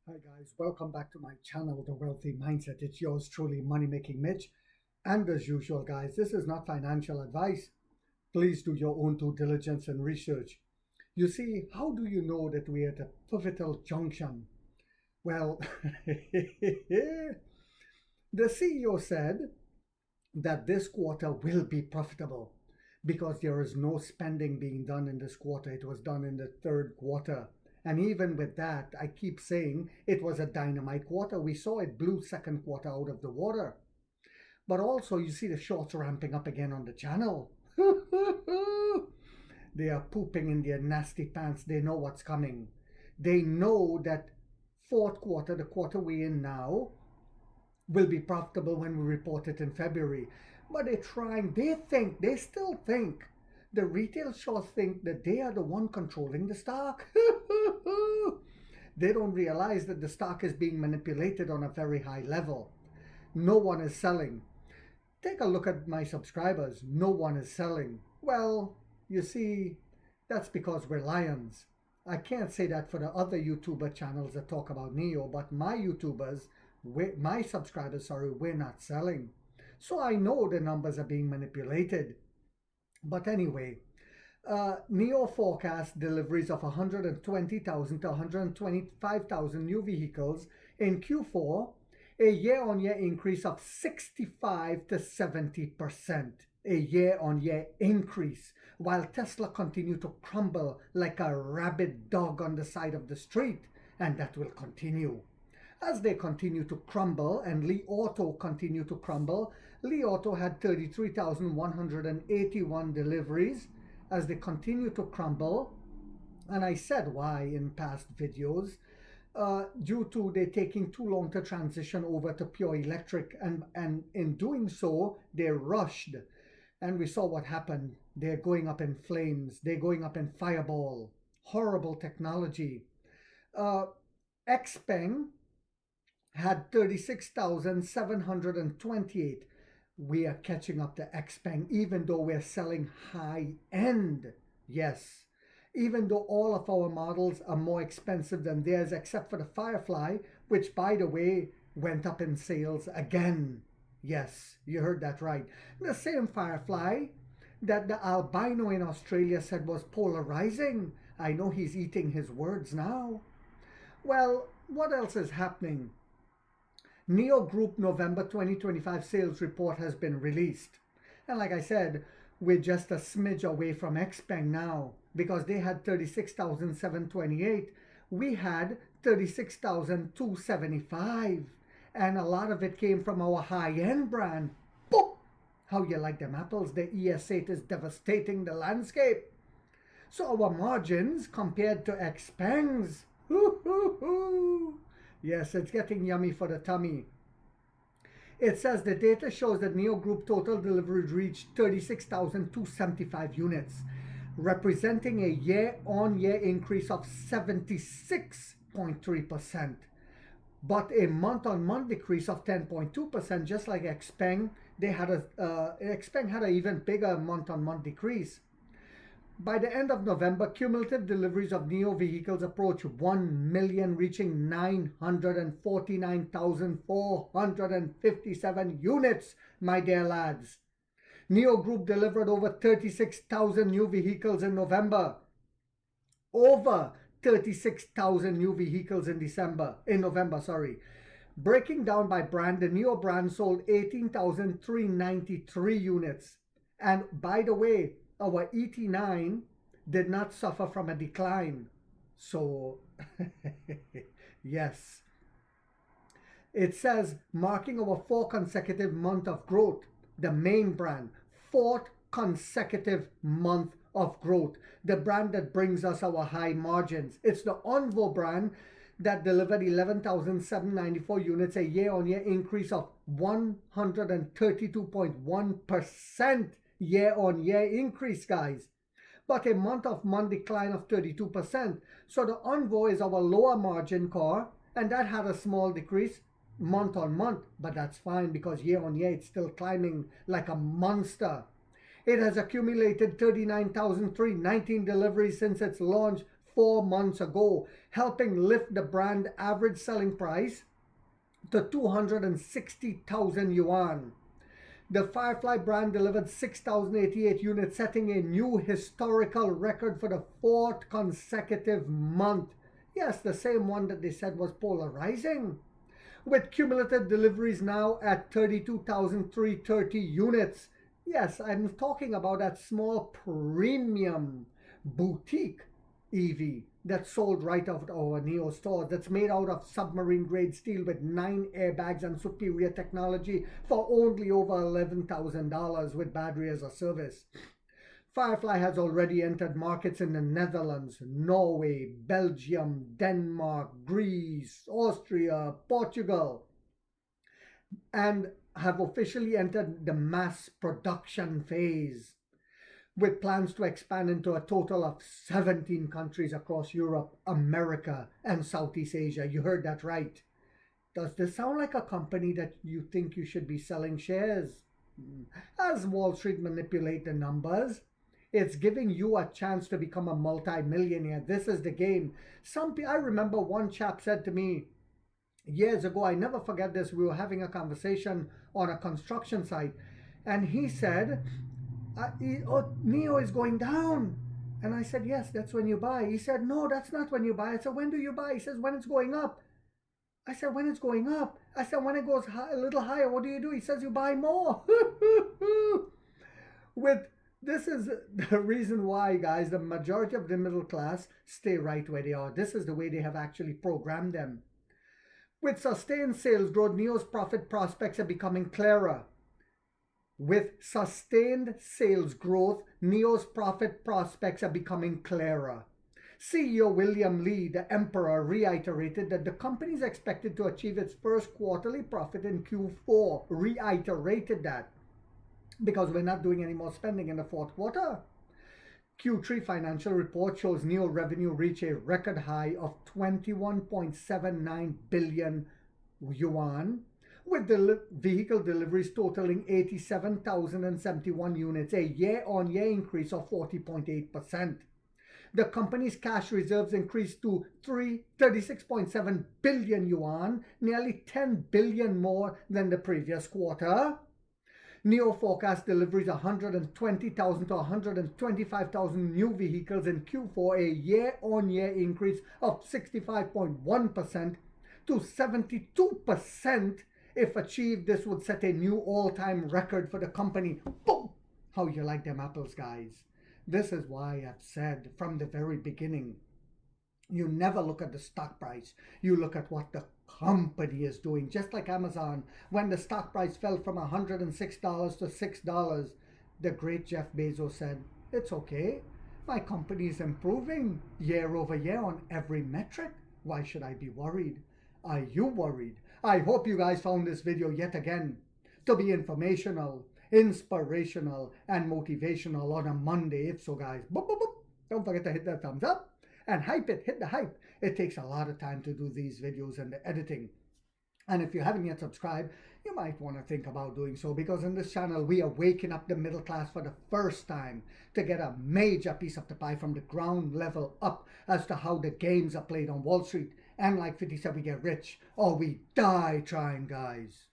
Hi guys, welcome back to my channel, The Wealthy Mindset. It's yours truly, Money Making Mitch. And as usual, guys, this is not financial advice. Please do your own due diligence and research. You see, how do you know that we're at a pivotal junction? Well, the CEO said that this quarter will be profitable because there is no spending being done in this quarter. It was done in the third quarter. And even with that, I keep saying it was a dynamite quarter. We saw it blew second quarter out of the water. But also, you see the shorts ramping up again on the channel. They are pooping in their nasty pants. They know what's coming. They know that fourth quarter, the quarter we're in now, will be profitable when we report it in February. But they still think, the retail shorts think that they are the one controlling the stock. They don't realize that the stock is being manipulated on a very high level. No one is selling. Take a look at my subscribers. No one is selling. Well, you see, that's because we're lions. I can't say that for the other YouTuber channels that talk about Neo, but my subscribers, we're not selling. So I know the numbers are being manipulated. But anyway, Neo forecast deliveries of 120,000 to 125,000 new vehicles in Q4, a year-on-year increase of 65 to 70%. A year-on-year increase, while Tesla continued to crumble like a rabid dog on the side of the street, and that will continue. As they continue to crumble and Li Auto continue to crumble, Li Auto had 33,181 deliveries as they continue to crumble. And I said why in past videos, due to they taking too long to transition over to pure electric, and in doing so, they rushed. And we saw what happened. They're going up in flames. They're going up in fireball. Horrible technology. Xpeng had 36,728. We are catching up to Xpeng, even though we're selling high end. Yes, even though all of our models are more expensive than theirs, except for the Firefly, which, by the way, went up in sales again. Yes, you heard that right. The same Firefly that the albino in Australia said was polarizing. I know he's eating his words now. Well, what else is happening? Neo Group November 2025 sales report has been released. And like I said, we're just a smidge away from Xpeng now because they had 36,728. We had 36,275. And a lot of it came from our high-end brand. Boop! How you like them apples? The ES8 is devastating the landscape. So our margins compared to Xpeng's, yes, it's getting yummy for the tummy. It says the data shows that Neo Group total deliveries reached 36,275 units, representing a year-on-year increase of 76.3%. But a month-on-month decrease of 10.2%, just like Xpeng. Xpeng had an even bigger month-on-month decrease. By the end of November, cumulative deliveries of Neo vehicles approached 1 million, reaching 949,457 units, my dear lads. Neo Group delivered over 36,000 new vehicles in November. Over 36,000 new vehicles in November. Breaking down by brand, the Neo brand sold 18,393 units. And by the way, our ET9 did not suffer from a decline. So, yes. It says, marking our fourth consecutive month of growth, the main brand, fourth consecutive month of growth, the brand that brings us our high margins. It's the Onvo brand that delivered 11,794 units, a year-on-year increase of 132.1%. Year-on-year increase, guys, but a month-of-month decline of 32%. So the Onvo is our lower margin car, and that had a small decrease month-on-month, but that's fine because year-on-year it's still climbing like a monster. It has accumulated 39,319 deliveries since its launch 4 months ago, helping lift the brand average selling price to 260,000 yuan. The Firefly brand delivered 6,088 units, setting a new historical record for the 4th consecutive month. Yes, the same one that they said was polarizing. With cumulative deliveries now at 32,330 units. Yes, I'm talking about that small premium boutique EV that's sold right out of our Neo stores, that's made out of submarine grade steel with 9 airbags and superior technology for only over $11,000 with battery as a service. Firefly has already entered markets in the Netherlands, Norway, Belgium, Denmark, Greece, Austria, Portugal, and have officially entered the mass production phase, with plans to expand into a total of 17 countries across Europe, America, and Southeast Asia. You heard that right. Does this sound like a company that you think you should be selling shares? As Wall Street manipulate the numbers, it's giving you a chance to become a multi-millionaire. This is the game. I remember one chap said to me years ago, I never forget this, we were having a conversation on a construction site, and he said, Neo is going down. And I said, yes, that's when you buy. He said, no, that's not when you buy. I said, when do you buy? He says, when it's going up. I said, when it's going up? I said, when it goes a little higher, what do? He says, you buy more. This is the reason why, guys, the majority of the middle class stay right where they are. This is the way they have actually programmed them. With sustained sales growth, Neo's profit prospects are becoming clearer. With sustained sales growth, Neo's profit prospects are becoming clearer. CEO William Lee, the emperor, reiterated that the company is expected to achieve its first quarterly profit in Q4. Reiterated that because we're not doing any more spending in the 4th quarter. Q3 financial report shows Neo revenue reach a record high of 21.79 billion yuan, with the vehicle deliveries totaling 87,071 units, a year-on-year increase of 40.8%. The company's cash reserves increased to 36.7 billion yuan, nearly 10 billion more than the previous quarter. Neo forecast deliveries 120,000 to 125,000 new vehicles in Q4, a year-on-year increase of 65.1% to 72%. If achieved, this would set a new all-time record for the company. Boom! How you like them apples, guys? This is why I've said from the very beginning, you never look at the stock price. You look at what the company is doing. Just like Amazon, when the stock price fell from $106 to $6, the great Jeff Bezos said, it's okay. My company is improving year over year on every metric. Why should I be worried? Are you worried? I hope you guys found this video yet again to be informational, inspirational, and motivational on a Monday. If so, guys, boop, boop, boop. Don't forget to hit that thumbs up and hype it. Hit the hype. It takes a lot of time to do these videos and the editing. And if you haven't yet subscribed, you might want to think about doing so, because in this channel, we are waking up the middle class for the first time to get a major piece of the pie from the ground level up as to how the games are played on Wall Street. And like 50 said, we get rich or we die trying, guys.